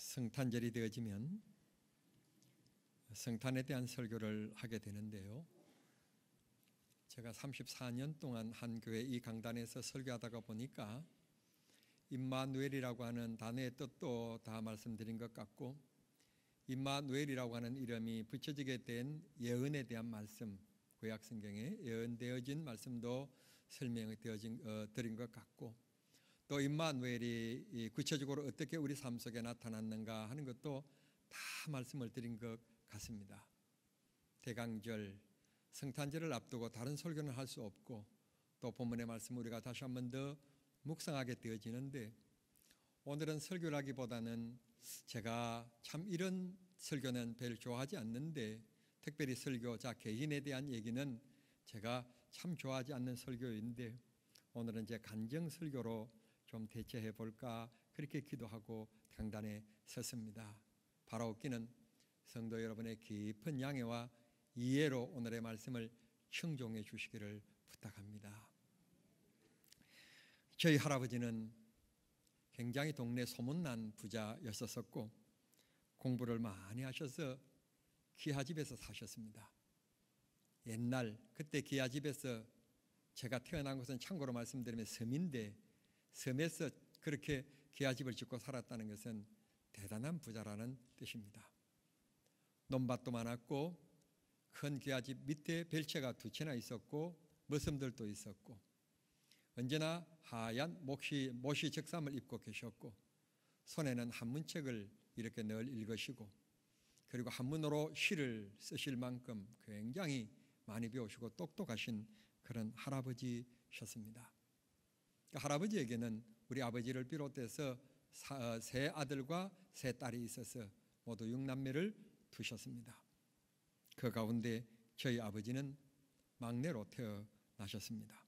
성탄절이 되어지면 성탄에 대한 설교를 하게 되는데요. 제가 34년 동안 한 교회 이 강단에서 설교하다가 보니까 임마누엘이라고 하는 단어의 뜻도 다 말씀드린 것 같고, 임마누엘이라고 하는 이름이 붙여지게 된 예언에 대한 말씀, 구약성경에 예언되어진 말씀도 설명이 드린 것 같고, 또 임마누엘이 구체적으로 어떻게 우리 삶 속에 나타났는가 하는 것도 다 말씀을 드린 것 같습니다. 대강절, 성탄절을 앞두고 다른 설교는 할 수 없고, 또 본문의 말씀을 우리가 다시 한 번 더 묵상하게 되어지는데, 오늘은 설교라기보다는 제가 참 이런 설교는 별 좋아하지 않는데, 특별히 설교자 개인에 대한 얘기는 제가 참 좋아하지 않는 설교인데, 오늘은 제 간증 설교로 좀 대체해 볼까 그렇게 기도하고 강단에 섰습니다. 바라옵기는 성도 여러분의 깊은 양해와 이해로 오늘의 말씀을 청종해 주시기를 부탁합니다. 저희 할아버지는 굉장히 동네 소문난 부자였었고, 공부를 많이 하셔서 기하집에서 사셨습니다. 옛날 그때 기하집에서, 제가 태어난 곳은 참고로 말씀드리면 섬인데, 섬에서 그렇게 기하집을 짓고 살았다는 것은 대단한 부자라는 뜻입니다. 논밭도 많았고, 큰 기하집 밑에 별채가 2채나 있었고, 머슴들도 있었고, 언제나 하얀 모시 적삼을 입고 계셨고, 손에는 한문책을 이렇게 늘 읽으시고, 그리고 한문으로 시를 쓰실 만큼 굉장히 많이 배우시고 똑똑하신 그런 할아버지셨습니다. 할아버지에게는 우리 아버지를 비롯해서 3 아들과 3 딸이 있어서 모두 6남매를 두셨습니다. 그 가운데 저희 아버지는 막내로 태어나셨습니다.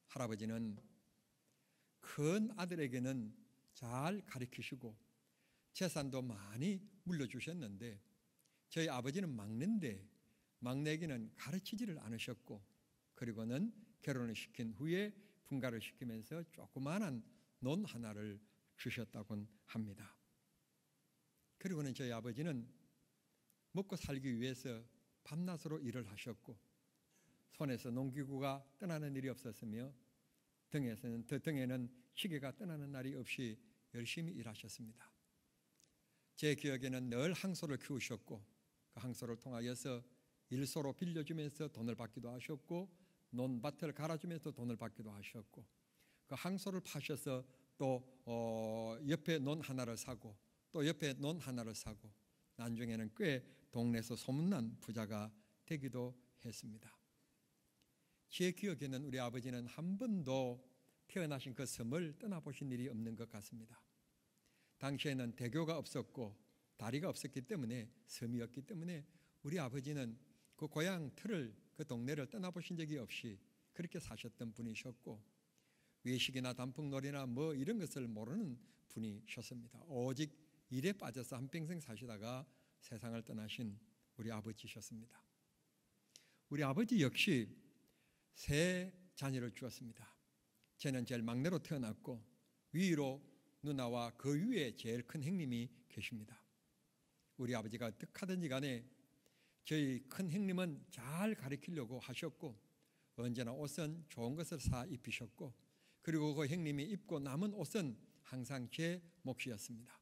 할아버지는 큰 아들에게는 잘 가르치시고 재산도 많이 물려주셨는데, 저희 아버지는 막내인데 막내에게는 가르치지를 않으셨고, 그리고는 결혼을 시킨 후에 분가를 시키면서 조그마한 논 하나를 주셨다곤 합니다. 그리고는 저희 아버지는 먹고 살기 위해서 밤낮으로 일을 하셨고, 손에서 농기구가 떠나는 일이 없었으며 등에는 시계가 떠나는 날이 없이 열심히 일하셨습니다. 제 기억에는 늘 항소를 키우셨고, 그 항소를 통하여서 일소로 빌려주면서 돈을 받기도 하셨고, 논밭을 갈아주면서 돈을 받기도 하셨고, 그 항소를 파셔서 또 옆에 논 하나를 사고, 또 옆에 논 하나를 사고, 나중에는 꽤 동네에서 소문난 부자가 되기도 했습니다. 제 기억에는 우리 아버지는 한 번도 태어나신 그 섬을 떠나보신 일이 없는 것 같습니다. 당시에는 대교가 없었고 다리가 없었기 때문에, 섬이었기 때문에 우리 아버지는 그 고향 틀을, 그 동네를 떠나보신 적이 없이 그렇게 사셨던 분이셨고, 외식이나 단풍놀이나 뭐 이런 것을 모르는 분이셨습니다. 오직 일에 빠져서 한평생 사시다가 세상을 떠나신 우리 아버지셨습니다. 우리 아버지 역시 3 자녀를 주었습니다. 저는 제일 막내로 태어났고, 위로 누나와 그 위에 제일 큰 형님이 계십니다. 우리 아버지가 어떻게 하든지 간에 저희 큰 형님은 잘 가르치려고 하셨고, 언제나 옷은 좋은 것을 사 입히셨고, 그리고 그 형님이 입고 남은 옷은 항상 제 몫이었습니다.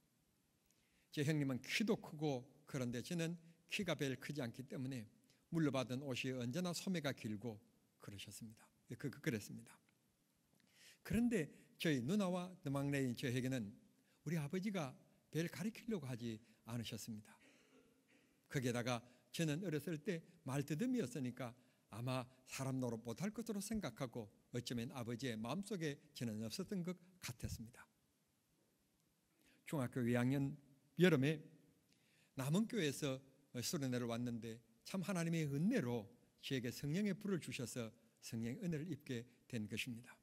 제 형님은 키도 크고, 그런데 저는 키가 별 크지 않기 때문에 물려받은 옷이 언제나 소매가 길고 그러셨습니다. 그랬습니다. 그런데 저희 누나와 막내인 저에게는 우리 아버지가 별 가르치려고 하지 않으셨습니다. 거기에다가 저는 어렸을 때 말더듬이었으니까 아마 사람 노릇 못할 것으로 생각하고, 어쩌면 아버지의 마음속에 저는 없었던 것 같았습니다. 중학교 2학년 여름에 남원교회에서 수련회를 왔는데, 참 하나님의 은혜로 저에게 성령의 불을 주셔서 성령의 은혜를 입게 된 것입니다.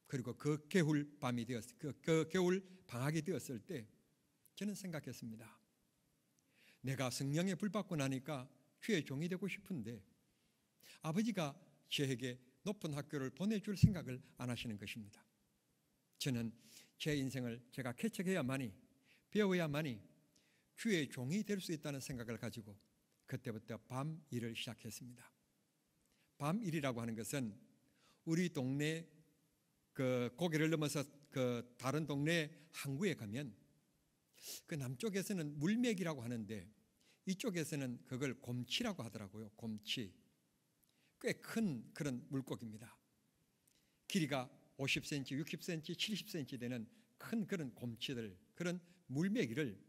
그리고 그 겨울 밤이 그 겨울 방학이 되었을 때 저는 생각했습니다. 내가 성령의 불 받고 나니까 주의 종이 되고 싶은데 아버지가 저에게 높은 학교를 보내줄 생각을 안 하시는 것입니다. 저는 제 인생을 제가 개척해야만이 배워야만이 주의 종이 될 수 있다는 생각을 가지고 그때부터 밤 일을 시작했습니다. 밤 일이라고 하는 것은 우리 동네 그 고개를 넘어서 그 다른 동네 항구에 가면 그 남쪽에서는 물맥이라고 하는데 이쪽에서는 그걸 곰치라고 하더라고요. 곰치. 꽤 큰 그런 물고기입니다. 길이가 50cm, 60cm, 70cm 되는 큰 그런 곰치들, 그런 물메기를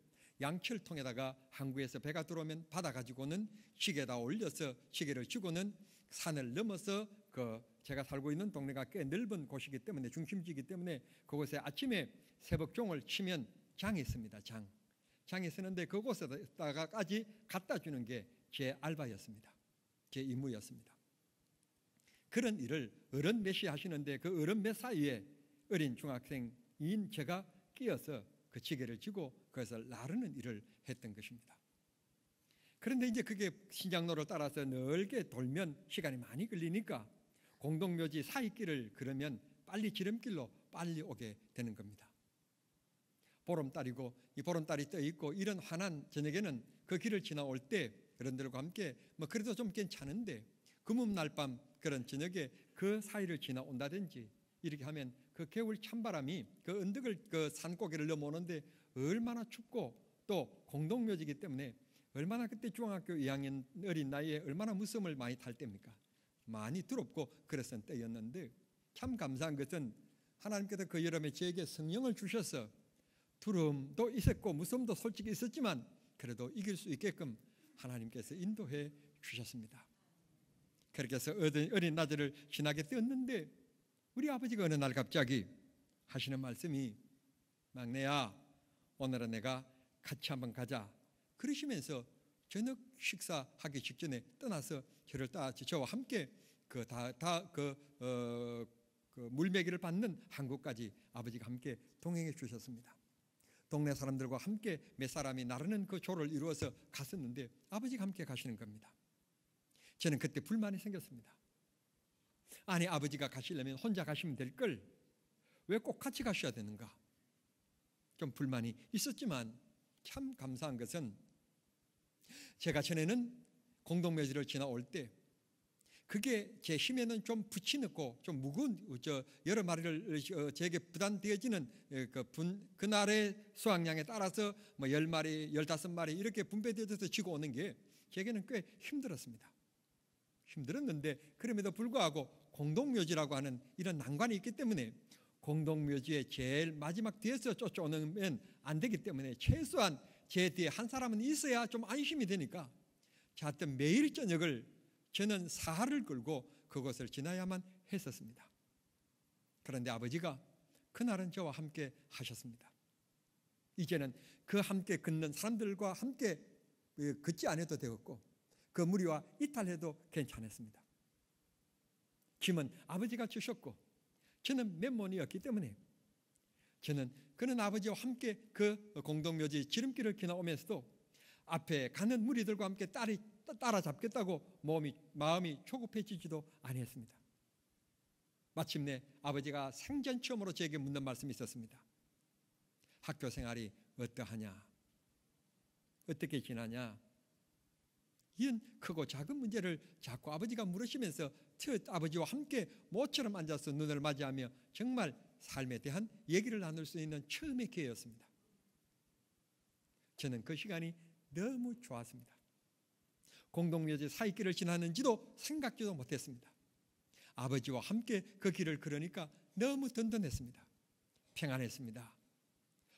양철통에다가 항구에서 배가 들어오면 받아가지고는 시계에다 올려서 시계를 쥐고는 산을 넘어서 그 제가 살고 있는 동네가 꽤 넓은 곳이기 때문에 중심지이기 때문에 그곳에 아침에 새벽종을 치면 장이 있습니다. 장이 쓰는데 그곳에다가까지 갖다 주는 게 제 알바였습니다. 제 임무였습니다. 그런 일을 어른 몇이 하시는데 그 어른 몇 사이에 어린 중학생인 제가 끼어서 그 지게를 쥐고 그것을 나르는 일을 했던 것입니다. 그런데 이제 그게 신장로를 따라서 넓게 돌면 시간이 많이 걸리니까 공동묘지 사이길을 걸으면 빨리 지름길로 빨리 오게 되는 겁니다. 보름달이고 이 보름달이 떠 있고 이런 환한 저녁에는 그 길을 지나올 때 어른들과 함께 뭐 그래도 좀 괜찮은데 금음날 밤 그런 저녁에 그 사이를 지나온다든지 이렇게 하면 그 겨울 찬바람이 그 언덕을 그 산고개를 넘어오는데 얼마나 춥고 또 공동묘지이기 때문에 얼마나 그때 중학교 2학년 어린 나이에 얼마나 무서움을 많이 탈 때입니까? 많이 두렵고 그랬던 때였는데 참 감사한 것은 하나님께서 그 여름에 저에게 성령을 주셔서 두려움도 있었고 무서움도 솔직히 있었지만 그래도 이길 수 있게끔 하나님께서 인도해 주셨습니다. 그렇게 해서 어린 나절을 지나게 되었는데 우리 아버지가 어느 날 갑자기 하시는 말씀이 막내야 오늘은 내가 같이 한번 가자 그러시면서 저녁 식사하기 직전에 떠나서 저와 함께 그 물매기를 받는 항구까지 아버지가 함께 동행해 주셨습니다. 동네 사람들과 함께 몇 사람이 나르는 그 조를 이루어서 갔었는데 아버지가 함께 가시는 겁니다. 저는 그때 불만이 생겼습니다. 아니 아버지가 가시려면 혼자 가시면 될 걸 왜 꼭 같이 가셔야 되는가? 좀 불만이 있었지만 참 감사한 것은 제가 전에는 공동묘지를 지나올 때 그게 제 힘에는 좀 붙이놓고 좀 무거운 여러 마리를 제게 부담되어지는 그날의 수확량에 따라서 뭐 10마리, 15마리 이렇게 분배되어서 지고 오는 게 제게는 꽤 힘들었습니다. 힘들었는데 그럼에도 불구하고 공동묘지라고 하는 이런 난관이 있기 때문에 공동묘지의 제일 마지막 뒤에서 쫓아오면 안 되기 때문에 최소한 제 뒤에 한 사람은 있어야 좀 안심이 되니까 하여튼 매일 저녁을 저는 사활을 걸고 그것을 지나야만 했었습니다. 그런데 아버지가 그날은 저와 함께 하셨습니다. 이제는 그 함께 걷는 사람들과 함께 걷지 않아도 되었고 그 무리와 이탈해도 괜찮았습니다. 짐은 아버지가 주셨고 저는 맨몸이었기 때문에 저는 그는 아버지와 함께 그 공동묘지 지름길을 지나오면서도 앞에 가는 무리들과 함께 따라잡겠다고 마음이 조급해지지도 아니했습니다. 마침내 아버지가 생전 처음으로 저에게 묻는 말씀이 있었습니다. 학교 생활이 어떠하냐? 어떻게 지나냐? 이런 크고 작은 문제를 자꾸 아버지가 물으시면서 아버지와 함께 모처럼 앉아서 눈을 맞이하며 정말 삶에 대한 얘기를 나눌 수 있는 처음의 기회였습니다. 저는 그 시간이 너무 좋았습니다. 공동묘지 사이길을 지나는지도 생각지도 못했습니다. 아버지와 함께 그 길을 걸으니까 너무 든든했습니다. 평안했습니다.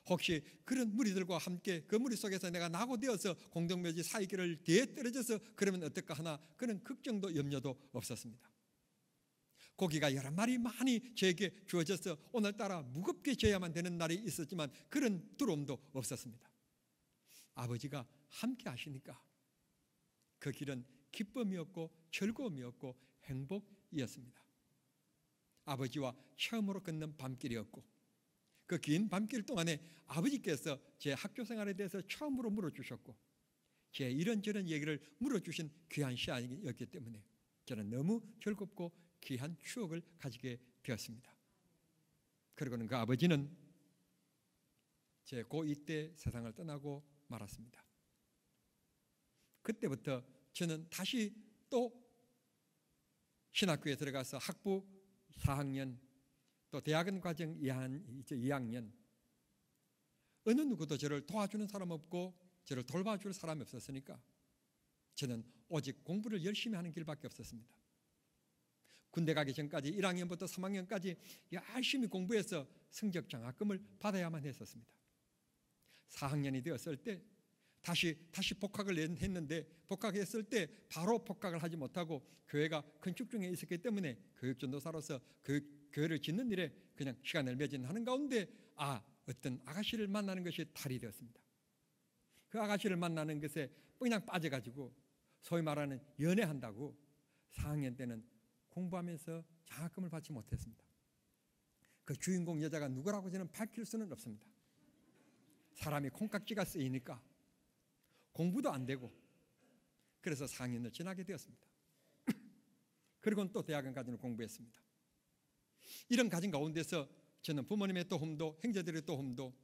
혹시 그런 무리들과 함께 그 무리 속에서 내가 낙오되어서 공동묘지 사이길을 뒤에 떨어져서 그러면 어떨까 하나 그런 걱정도 염려도 없었습니다. 고기가 여러 마리 많이 저에게 주어져서 오늘따라 무겁게 져야만 되는 날이 있었지만 그런 두려움도 없었습니다. 아버지가 함께 하시니까 그 길은 기쁨이었고 즐거움이었고 행복이었습니다. 아버지와 처음으로 걷는 밤길이었고 그 긴 밤길 동안에 아버지께서 제 학교 생활에 대해서 처음으로 물어주셨고 제 이런저런 얘기를 물어주신 귀한 시간이었기 때문에 저는 너무 즐겁고 귀한 추억을 가지게 되었습니다. 그리고는 그 아버지는 제 고2 때 세상을 떠나고 말았습니다. 그때부터 저는 다시 또 신학교에 들어가서 학부 4학년 또 대학원 과정 2학년 어느 누구도 저를 도와주는 사람 없고 저를 돌봐줄 사람이 없었으니까 저는 오직 공부를 열심히 하는 길밖에 없었습니다. 군대 가기 전까지 1학년부터 3학년까지 열심히 공부해서 성적 장학금을 받아야만 했었습니다. 4학년이 되었을 때 다시 복학을 했는데 복학했을 때 바로 복학을 하지 못하고 교회가 건축 중에 있었기 때문에 교육전도사로서 교회를 짓는 일에 그냥 시간을 매진하는 가운데 어떤 아가씨를 만나는 것이 탈이 되었습니다. 그 아가씨를 만나는 것에 그냥 빠져가지고 소위 말하는 연애한다고 4학년 때는 공부하면서 장학금을 받지 못했습니다. 그 주인공 여자가 누구라고 저는 밝힐 수는 없습니다. 사람이 콩깍지가 쓰이니까 공부도 안 되고 그래서 4학년을 지나게 되었습니다. 그리고는 또 대학원까지는 공부했습니다. 이런 가진 가운데서 저는 부모님의 도움도 형제들의 도움도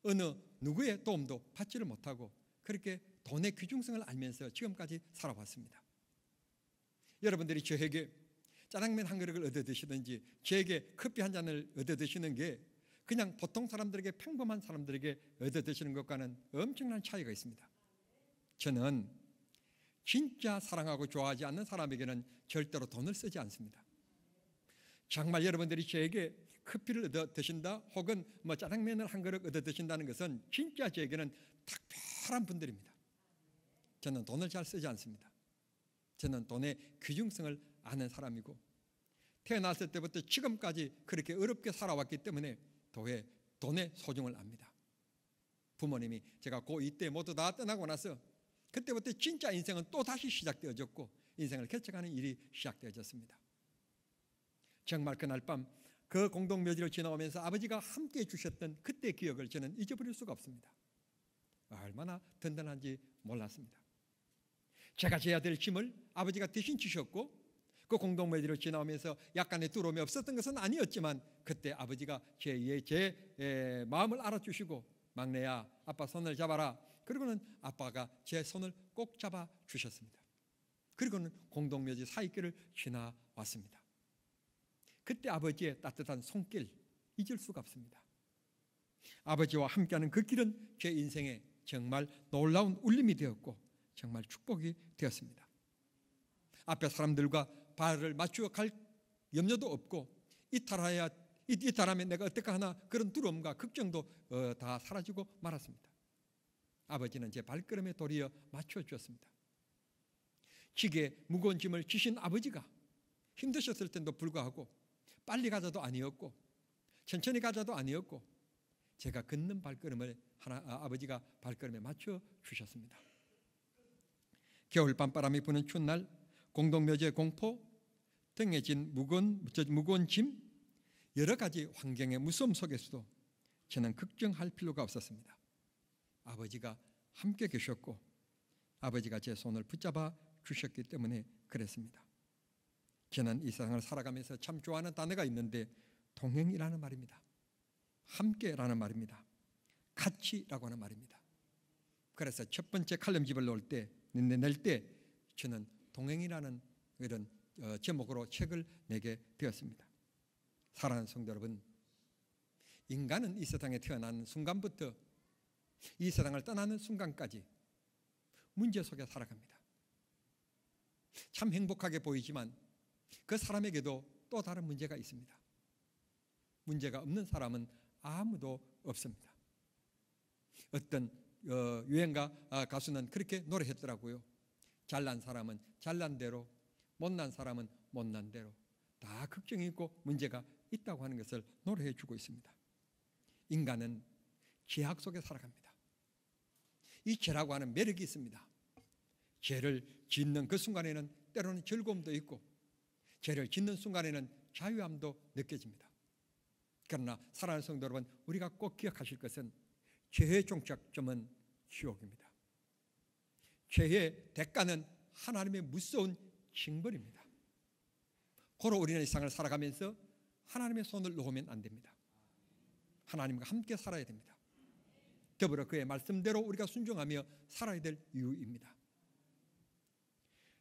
어느 누구의 도움도 받지를 못하고 그렇게 돈의 귀중성을 알면서 지금까지 살아왔습니다. 여러분들이 저에게 짜장면 한 그릇을 얻어 드시든지 저에게 커피 한 잔을 얻어 드시는 게 그냥 보통 사람들에게 평범한 사람들에게 얻어 드시는 것과는 엄청난 차이가 있습니다. 저는 진짜 사랑하고 좋아하지 않는 사람에게는 절대로 돈을 쓰지 않습니다. 정말 여러분들이 저에게 커피를 얻어 드신다 혹은 짜장면을 한 그릇 얻어 드신다는 것은 진짜 저에게는 특별한 분들입니다. 저는 돈을 잘 쓰지 않습니다. 저는 돈의 귀중성을 아는 사람이고 태어났을 때부터 지금까지 그렇게 어렵게 살아왔기 때문에 돈의 소중을 압니다. 부모님이 제가 고2 때 모두 다 떠나고 나서 그때부터 진짜 인생은 또 다시 시작되어졌고 인생을 개척하는 일이 시작되어졌습니다. 정말 그날 밤 그 공동묘지를 지나오면서 아버지가 함께해 주셨던 그때의 기억을 저는 잊어버릴 수가 없습니다. 얼마나 든든한지 몰랐습니다. 제가 져야 될 짐을 아버지가 대신 지셨고 그 공동묘지를 지나오면서 약간의 두려움이 없었던 것은 아니었지만 그때 아버지가 제 마음을 알아주시고 막내야 아빠 손을 잡아라. 그리고는 아빠가 제 손을 꼭 잡아 주셨습니다. 그리고는 공동묘지 사이길을 지나왔습니다. 그때 아버지의 따뜻한 손길 잊을 수가 없습니다. 아버지와 함께하는 그 길은 제 인생에 정말 놀라운 울림이 되었고 정말 축복이 되었습니다. 앞에 사람들과 발을 맞추어 갈 염려도 없고 이탈하면 내가 어떻게 하나 그런 두려움과 걱정도 다 사라지고 말았습니다. 아버지는 제 발걸음에 도리어 맞춰 주었습니다. 지게 무거운 짐을 지신 아버지가 힘드셨을 텐데도 불구하고 빨리 가자도 아니었고 천천히 가자도 아니었고 제가 걷는 발걸음을 아버지가 발걸음에 맞춰 주셨습니다. 겨울 밤바람이 부는 추운 날 공동묘지의 공포, 등에 진 무거운 짐, 여러 가지 환경의 무서움 속에서도 저는 걱정할 필요가 없었습니다. 아버지가 함께 계셨고 아버지가 제 손을 붙잡아 주셨기 때문에 그랬습니다. 저는 이 세상을 살아가면서 참 좋아하는 단어가 있는데 동행이라는 말입니다. 함께라는 말입니다. 같이라고 하는 말입니다. 그래서 첫 번째 칼럼집을 낼 때 저는 동행이라는 이런 제목으로 책을 내게 되었습니다. 사랑하는 성도 여러분, 인간은 이 세상에 태어난 순간부터 이 세상을 떠나는 순간까지 문제 속에 살아갑니다. 참 행복하게 보이지만 그 사람에게도 또 다른 문제가 있습니다. 문제가 없는 사람은 아무도 없습니다. 어떤 유행가 가수는 그렇게 노래했더라고요. 잘난 사람은 잘난 대로, 못난 사람은 못난 대로 다 걱정이 있고 문제가 있다고 하는 것을 노래해 주고 있습니다. 인간은 죄악 속에 살아갑니다. 이 죄라고 하는 매력이 있습니다. 죄를 짓는 그 순간에는 때로는 즐거움도 있고 죄를 짓는 순간에는 자유함도 느껴집니다. 그러나 사랑하는 성도 여러분, 우리가 꼭 기억하실 것은 죄의 종착점은 지옥입니다. 죄의 대가는 하나님의 무서운 징벌입니다. 고로 우리는 이 세상을 살아가면서 하나님의 손을 놓으면 안 됩니다. 하나님과 함께 살아야 됩니다. 더불어 그의 말씀대로 우리가 순종하며 살아야 될 이유입니다.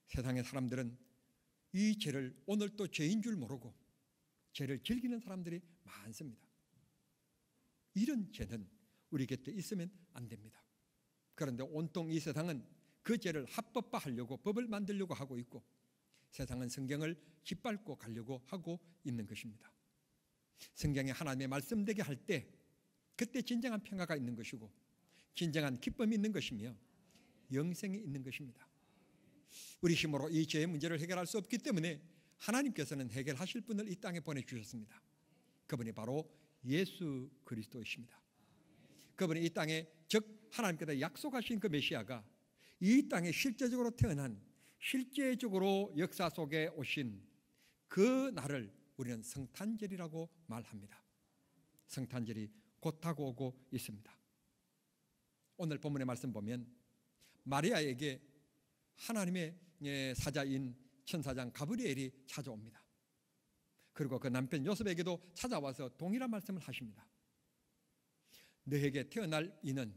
세상의 사람들은 이 죄를 오늘 또 죄인 줄 모르고 죄를 즐기는 사람들이 많습니다. 이런 죄는 우리 곁에 있으면 안 됩니다. 그런데 온통 이 세상은 그 죄를 합법화하려고 법을 만들려고 하고 있고, 세상은 성경을 짓밟고 가려고 하고 있는 것입니다. 성경이 하나님의 말씀되게 할 때 그때 진정한 평화가 있는 것이고 진정한 기쁨이 있는 것이며 영생이 있는 것입니다. 우리 힘으로 이 죄의 문제를 해결할 수 없기 때문에 하나님께서는 해결하실 분을 이 땅에 보내주셨습니다. 그분이 바로 예수 그리스도이십니다. 그분이 이 땅에, 즉 하나님께서 약속하신 그 메시아가 이 땅에 실제적으로 태어난, 실제적으로 역사 속에 오신 그 날을 우리는 성탄절이라고 말합니다. 성탄절이 곧 다가오고 있습니다. 오늘 본문의 말씀 보면 마리아에게 하나님의 사자인 천사장 가브리엘이 찾아옵니다. 그리고 그 남편 요셉에게도 찾아와서 동일한 말씀을 하십니다. 너에게 태어날 이는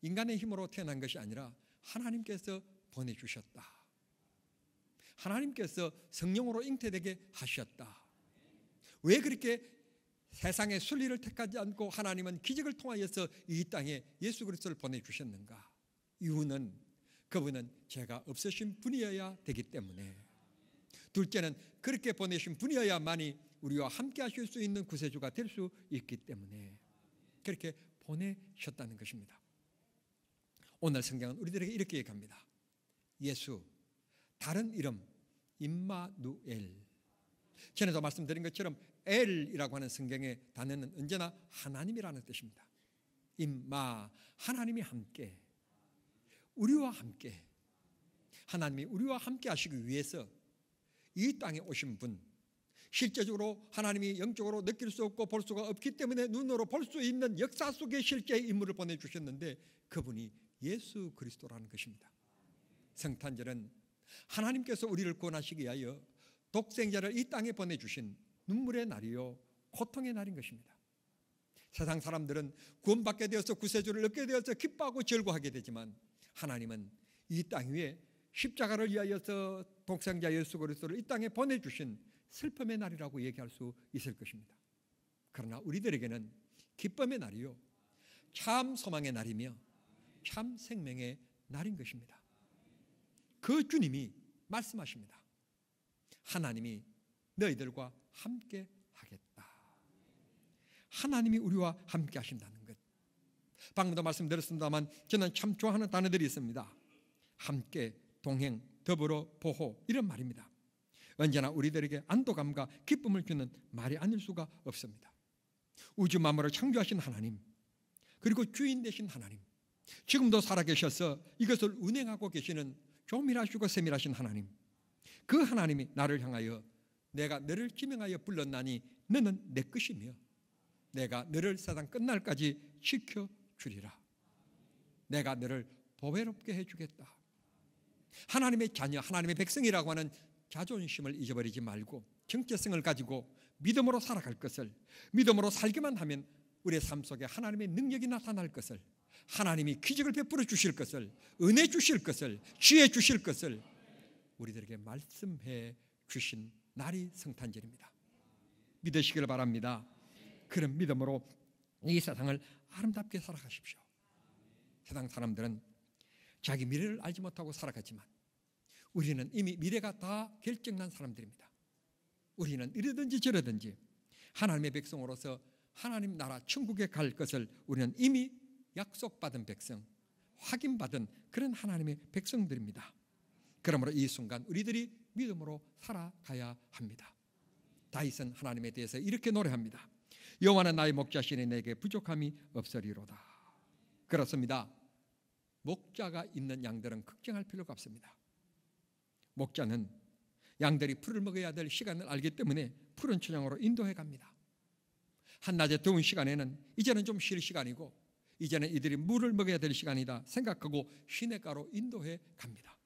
인간의 힘으로 태어난 것이 아니라 하나님께서 보내주셨다. 하나님께서 성령으로 잉태되게 하셨다. 왜 그렇게 세상의 순리를 택하지 않고 하나님은 기적을 통하여서 이 땅에 예수 그리스도를 보내주셨는가? 이유는 그분은 죄가 없으신 분이어야 되기 때문에, 둘째는 그렇게 보내신 분이어야만이 우리와 함께 하실 수 있는 구세주가 될 수 있기 때문에 그렇게 보내셨다는 것입니다. 오늘 성경은 우리들에게 이렇게 얘기합니다. 예수, 다른 이름 임마누엘. 전에도 말씀드린 것처럼 엘이라고 하는 성경의 단어는 언제나 하나님이라는 뜻입니다. 임마, 하나님이 함께, 우리와 함께, 하나님이 우리와 함께 하시기 위해서 이 땅에 오신 분, 실제적으로 하나님이 영적으로 느낄 수 없고 볼 수가 없기 때문에 눈으로 볼 수 있는 역사 속의 실제의 인물을 보내주셨는데 그분이 예수 그리스도라는 것입니다. 성탄절은 하나님께서 우리를 구원하시기 위하여 독생자를 이 땅에 보내주신 눈물의 날이요 고통의 날인 것입니다. 세상 사람들은 구원받게 되어서 구세주를 얻게 되어서 기뻐하고 즐거워하게 되지만 하나님은 이 땅 위에 십자가를 위하여서 독생자 예수 그리스도를 이 땅에 보내주신 슬픔의 날이라고 얘기할 수 있을 것입니다. 그러나 우리들에게는 기쁨의 날이요 참 소망의 날이며 참 생명의 날인 것입니다. 그 주님이 말씀하십니다. 하나님이 너희들과 함께 하겠다. 하나님이 우리와 함께 하신다는 것. 방금도 말씀드렸습니다만 저는 참 좋아하는 단어들이 있습니다. 함께, 동행, 더불어, 보호, 이런 말입니다. 언제나 우리들에게 안도감과 기쁨을 주는 말이 아닐 수가 없습니다. 우주 만물을 창조하신 하나님, 그리고 주인 되신 하나님, 지금도 살아계셔서 이것을 운행하고 계시는 조밀하시고 세밀하신 하나님, 그 하나님이 나를 향하여 내가 너를 지명하여 불렀나니 너는 내 것이며 내가 너를 세상 끝날까지 지켜주리라. 내가 너를 보배롭게 해주겠다. 하나님의 자녀, 하나님의 백성이라고 하는 자존심을 잊어버리지 말고 정체성을 가지고 믿음으로 살아갈 것을, 믿음으로 살기만 하면 우리의 삶 속에 하나님의 능력이 나타날 것을, 하나님이 기적을 베풀어 주실 것을, 은혜 주실 것을, 지혜 주실 것을 우리들에게 말씀해 주신 날이 성탄절입니다. 믿으시길 바랍니다. 그런 믿음으로 이 세상을 아름답게 살아가십시오. 세상 사람들은 자기 미래를 알지 못하고 살아가지만 우리는 이미 미래가 다 결정난 사람들입니다. 우리는 이러든지 저러든지 하나님의 백성으로서 하나님 나라 천국에 갈 것을 우리는 이미 약속받은 백성, 확인받은 그런 하나님의 백성들입니다. 그러므로 이 순간 우리들이 믿음으로 살아가야 합니다. 다윗은 하나님에 대해서 이렇게 노래합니다. 여호와는 나의 목자시니 내게 부족함이 없으리로다. 그렇습니다. 목자가 있는 양들은 걱정할 필요가 없습니다. 목자는 양들이 풀을 먹어야 될 시간을 알기 때문에 푸른 초장으로 인도해 갑니다. 한낮에 더운 시간에는 이제는 좀 쉴 시간이고 이제는 이들이 물을 먹어야 될 시간이다 생각하고 시냇가로 인도해 갑니다.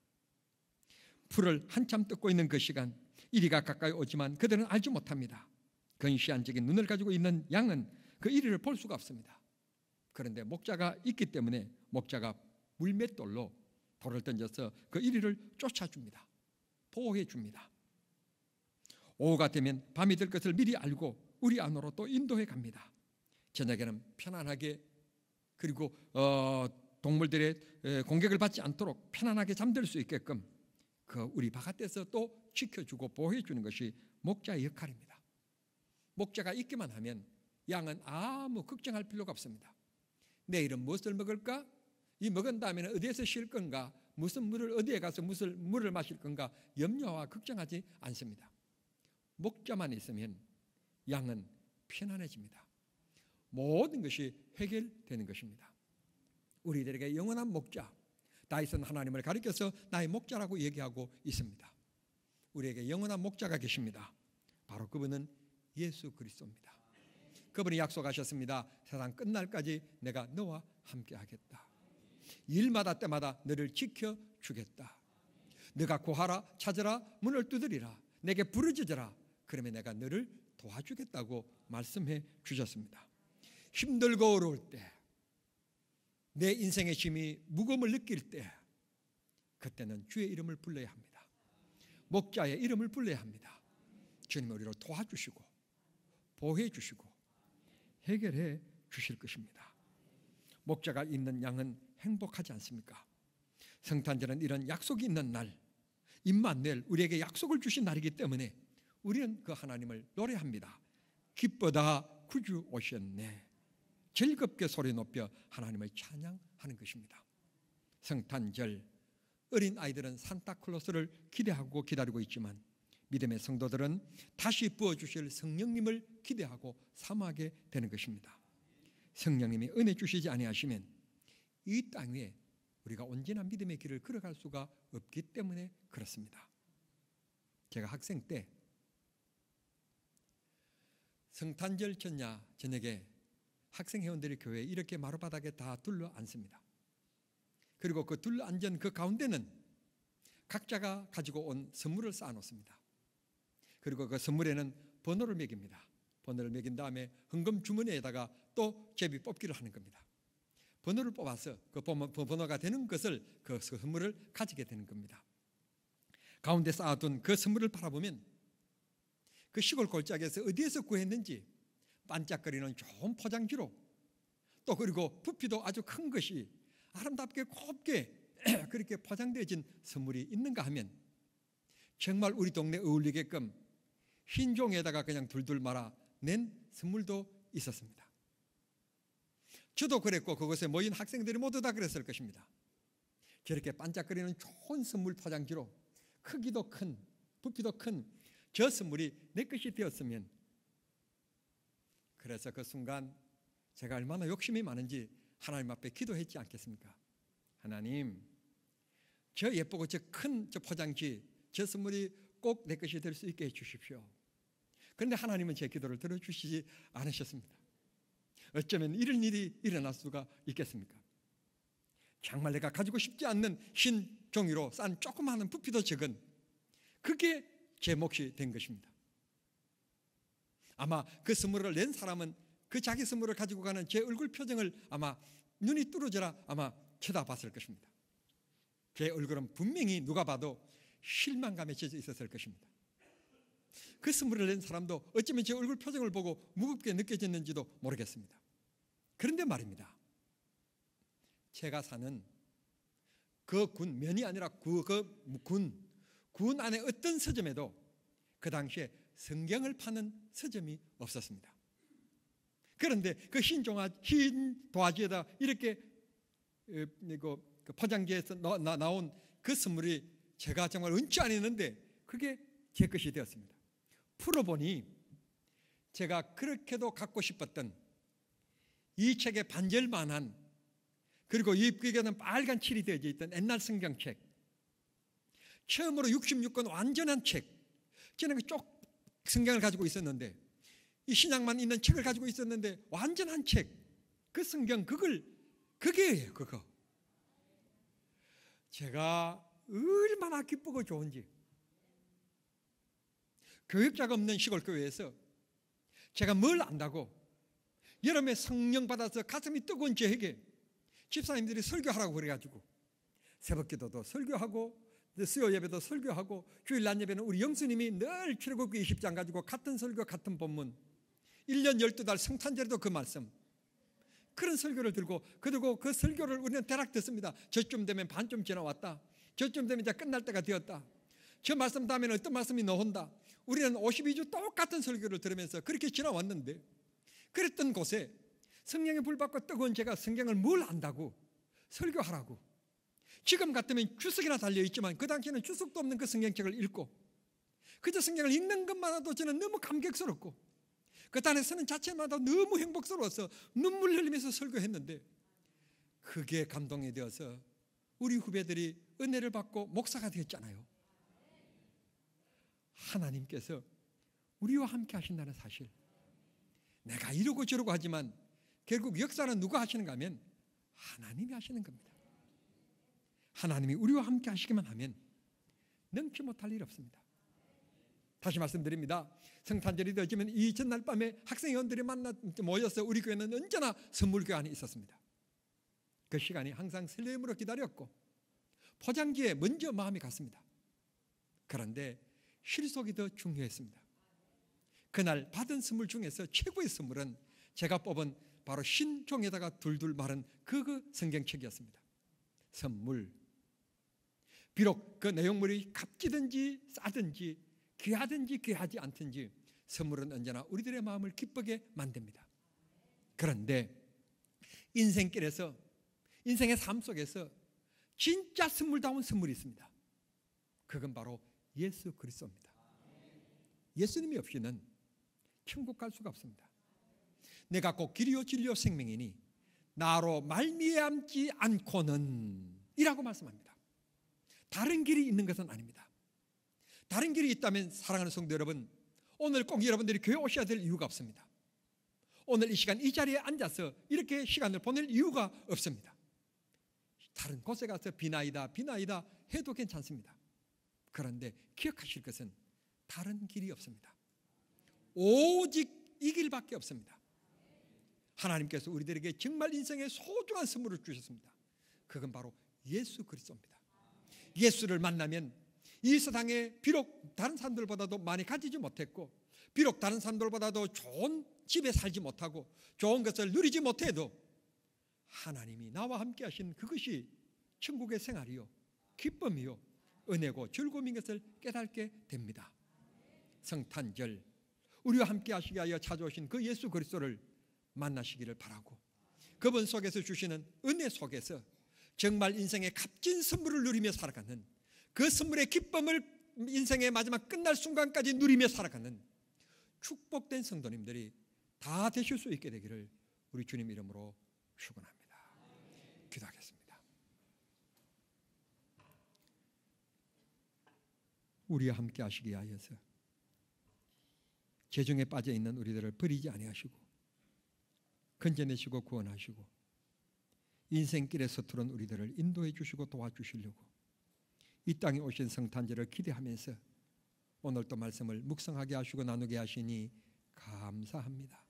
풀을 한참 뜯고 있는 그 시간, 이리가 가까이 오지만 그들은 알지 못합니다. 근시안적인 눈을 가지고 있는 양은 그 이리를 볼 수가 없습니다. 그런데 목자가 있기 때문에 목자가 물맷돌로 돌을 던져서 그 이리를 쫓아줍니다. 보호해 줍니다. 오후가 되면 밤이 될 것을 미리 알고 우리 안으로 또 인도해 갑니다. 저녁에는 편안하게, 그리고 동물들의 공격을 받지 않도록 편안하게 잠들 수 있게끔 그 우리 바깥에서 또 지켜주고 보호해 주는 것이 목자의 역할입니다. 목자가 있기만 하면 양은 아무 걱정할 필요가 없습니다. 내일은 무엇을 먹을까? 이 먹은 다음에는 어디에서 쉴 건가? 무슨 물을, 어디에 가서 무슨 물을 마실 건가? 염려와 걱정하지 않습니다. 목자만 있으면 양은 편안해집니다. 모든 것이 해결되는 것입니다. 우리들에게 영원한 목자, 다윗은 하나님을 가리켜서 나의 목자라고 얘기하고 있습니다. 우리에게 영원한 목자가 계십니다. 바로 그분은 예수 그리스도입니다. 그분이 약속하셨습니다. 세상 끝날까지 내가 너와 함께 하겠다. 일마다 때마다 너를 지켜주겠다. 너가 구하라, 찾으라, 문을 두드리라, 내게 부르짖으라, 그러면 내가 너를 도와주겠다고 말씀해 주셨습니다. 힘들고 어려울 때, 내 인생의 짐이 무거움을 느낄 때, 그때는 주의 이름을 불러야 합니다. 목자의 이름을 불러야 합니다. 주님이 우리를 도와주시고 보호해 주시고 해결해 주실 것입니다. 목자가 있는 양은 행복하지 않습니까? 성탄절은 이런 약속이 있는 날, 임마누엘, 우리에게 약속을 주신 날이기 때문에 우리는 그 하나님을 노래합니다. 기쁘다 구주 오셨네. 즐겁게 소리 높여 하나님을 찬양하는 것입니다. 성탄절, 어린 아이들은 산타클로스를 기대하고 기다리고 있지만 믿음의 성도들은 다시 부어주실 성령님을 기대하고 사모하게 되는 것입니다. 성령님이 은혜 주시지 아니하시면 이 땅 위에 우리가 온전한 믿음의 길을 걸어갈 수가 없기 때문에 그렇습니다. 제가 학생 때 성탄절 전야 저녁에 학생 회원들이 교회에 이렇게 마루바닥에 다 둘러 앉습니다. 그리고 그 둘러 앉은 그 가운데는 각자가 가지고 온 선물을 쌓아 놓습니다. 그리고 그 선물에는 번호를 매깁니다. 번호를 매긴 다음에 헌금 주머니에다가 또 제비 뽑기를 하는 겁니다. 번호를 뽑아서 그 번호가 되는 것을, 그 선물을 가지게 되는 겁니다. 가운데 쌓아둔 그 선물을 바라보면 그 시골 골짜기에서 어디에서 구했는지 반짝거리는 좋은 포장지로, 또 그리고 부피도 아주 큰 것이 아름답게 곱게 그렇게 포장되어진 선물이 있는가 하면 정말 우리 동네에 어울리게끔 흰 종에다가 그냥 둘둘 말아 낸 선물도 있었습니다. 저도 그랬고 그곳에 모인 학생들이 모두 다 그랬을 것입니다. 저렇게 반짝거리는 좋은 선물 포장지로 크기도 큰, 부피도 큰 저 선물이 내 것이 되었으면, 그래서 그 순간 제가 얼마나 욕심이 많은지 하나님 앞에 기도했지 않겠습니까? 하나님, 저 예쁘고 저 큰 저 포장지, 저 선물이 꼭 내 것이 될 수 있게 해주십시오. 그런데 하나님은 제 기도를 들어주시지 않으셨습니다. 어쩌면 이런 일이 일어날 수가 있겠습니까? 정말 내가 가지고 싶지 않는 흰 종이로 싼 조그마한 부피도 적은 그게 제 몫이 된 것입니다. 아마 그 선물을 낸 사람은 그 자기 선물을 가지고 가는 제 얼굴 표정을 아마 눈이 뚫어져라 아마 쳐다봤을 것입니다. 제 얼굴은 분명히 누가 봐도 실망감에 젖어 있었을 것입니다. 그 선물을 낸 사람도 어쩌면 제 얼굴 표정을 보고 무겁게 느껴졌는지도 모르겠습니다. 그런데 말입니다, 제가 사는 그 군, 면이 아니라 군 안에 어떤 서점에도 그 당시에 성경을 파는 서점이 없었습니다. 그런데 그 흰 도화지에다 이렇게 그 포장지에서 나온 그 선물이 제가 정말 은치 안 했는데 그게 제 것이 되었습니다. 풀어보니 제가 그렇게도 갖고 싶었던 이 책의 반절만한, 그리고 입구에는 빨간 칠이 되어져 있던 옛날 성경책, 처음으로 66권 완전한 책, 저는 쪽 성경을 가지고 있었는데, 이 신약만 있는 책을 가지고 있었는데 완전한 책, 그 성경 그게예요. 그거 제가 얼마나 기쁘고 좋은지. 교육자가 없는 시골 교회에서 제가 뭘 안다고 여름에 성령 받아서 가슴이 뜨거운 저에게 집사님들이 설교하라고 그래가지고 새벽기도도 설교하고 수요 예배도 설교하고 주일 낮 예배는 우리 영수님이 늘 출애굽기 20장 가지고 같은 설교 같은 본문 1년 12달 성탄절에도 그 말씀 그런 설교를 들고 그리고 그 설교를 우리는 대략 듣습니다. 저쯤 되면 반쯤 지나왔다. 저쯤 되면 이제 끝날 때가 되었다. 저 말씀 다음에는 어떤 말씀이 나온다. 우리는 52주 똑같은 설교를 들으면서 그렇게 지나왔는데 그랬던 곳에 성령의 불 받고 뜨거운 제가 성경을 뭘 안다고 설교하라고 지금 같으면 주석이나 달려있지만 그 당시에는 주석도 없는 그 성경책을 읽고 그저 성경을 읽는 것만으로도 저는 너무 감격스럽고 그 단에 서는 자체마다 너무 행복스러워서 눈물 흘리면서 설교했는데 그게 감동이 되어서 우리 후배들이 은혜를 받고 목사가 되었잖아요. 하나님께서 우리와 함께 하신다는 사실 내가 이러고 저러고 하지만 결국 역사는 누가 하시는가 하면 하나님이 하시는 겁니다. 하나님이 우리와 함께 하시기만 하면 능치 못할 일 없습니다. 다시 말씀드립니다. 성탄절이 되어지면 이 전날 밤에 학생회원들이 모여서 우리 교회는 언제나 선물 교환이 있었습니다. 그 시간이 항상 설렘으로 기다렸고 포장지에 먼저 마음이 갔습니다. 그런데 실속이 더 중요했습니다. 그날 받은 선물 중에서 최고의 선물은 제가 뽑은 바로 신종에다가 둘둘 마른 그 성경책이었습니다. 선물. 비록 그 내용물이 값지든지 싸든지 귀하든지 귀하지 않든지 선물은 언제나 우리들의 마음을 기쁘게 만듭니다. 그런데 인생길에서 인생의 삶 속에서 진짜 선물다운 선물이 있습니다. 그건 바로 예수 그리스도입니다. 예수님이 없이는 천국 갈 수가 없습니다. 내가 곧 길이요 진리요 생명이니 나로 말미암지 않고는 이라고 말씀합니다. 다른 길이 있는 것은 아닙니다. 다른 길이 있다면 사랑하는 성도 여러분 오늘 꼭 여러분들이 교회 오셔야 될 이유가 없습니다. 오늘 이 시간 이 자리에 앉아서 이렇게 시간을 보낼 이유가 없습니다. 다른 곳에 가서 비나이다 해도 괜찮습니다. 그런데 기억하실 것은 다른 길이 없습니다. 오직 이 길밖에 없습니다. 하나님께서 우리들에게 정말 인생의 소중한 선물을 주셨습니다. 그건 바로 예수 그리스도입니다. 예수를 만나면 이 세상에 비록 다른 사람들보다도 많이 가지지 못했고 비록 다른 사람들보다도 좋은 집에 살지 못하고 좋은 것을 누리지 못해도 하나님이 나와 함께 하신 그것이 천국의 생활이요 기쁨이요 은혜고 즐거움인 것을 깨닫게 됩니다. 성탄절 우리와 함께 하시기 위하여 찾아오신 그 예수 그리스도를 만나시기를 바라고 그분 속에서 주시는 은혜 속에서 정말 인생의 값진 선물을 누리며 살아가는 그 선물의 기쁨을 인생의 마지막 끝날 순간까지 누리며 살아가는 축복된 성도님들이 다 되실 수 있게 되기를 우리 주님 이름으로 축원합니다. 기도하겠습니다. 우리와 함께 하시기 위하여서 재정에 빠져 있는 우리들을 버리지 아니하시고 건져내시고 구원하시고 인생길에 서투른 우리들을 인도해 주시고 도와주시려고 이 땅에 오신 성탄절을 기대하면서 오늘 또 말씀을 묵상하게 하시고 나누게 하시니 감사합니다.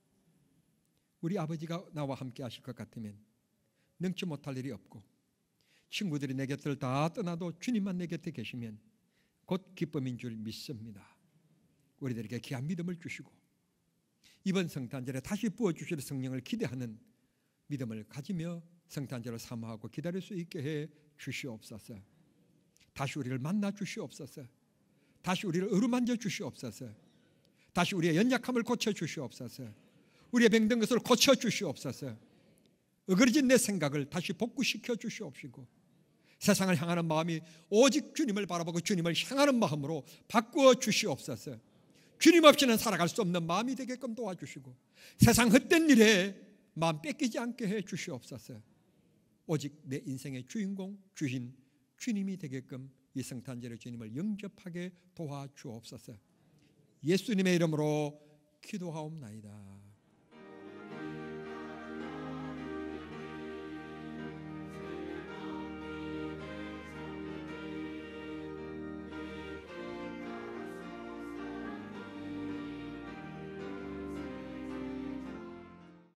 우리 아버지가 나와 함께 하실 것 같으면 능치 못할 일이 없고 친구들이 내 곁을 다 떠나도 주님만 내 곁에 계시면 곧 기쁨인 줄 믿습니다. 우리들에게 귀한 믿음을 주시고 이번 성탄절에 다시 부어주실 성령을 기대하는 믿음을 가지며 성탄절을 사모하고 기다릴 수 있게 해 주시옵소서. 다시 우리를 만나 주시옵소서. 다시 우리를 어루만져 주시옵소서. 다시 우리의 연약함을 고쳐 주시옵소서. 우리의 병든 것을 고쳐 주시옵소서. 어그러진 내 생각을 다시 복구시켜 주시옵시고 세상을 향하는 마음이 오직 주님을 바라보고 주님을 향하는 마음으로 바꾸어 주시옵소서. 주님 없이는 살아갈 수 없는 마음이 되게끔 도와주시고 세상 헛된 일에 마음 뺏기지 않게 해 주시옵소서. 오직 내 인생의 주인공 주인 주님이 되게끔 이 성탄절에 주님을 영접하게 도와주옵소서. 예수님의 이름으로 기도하옵나이다.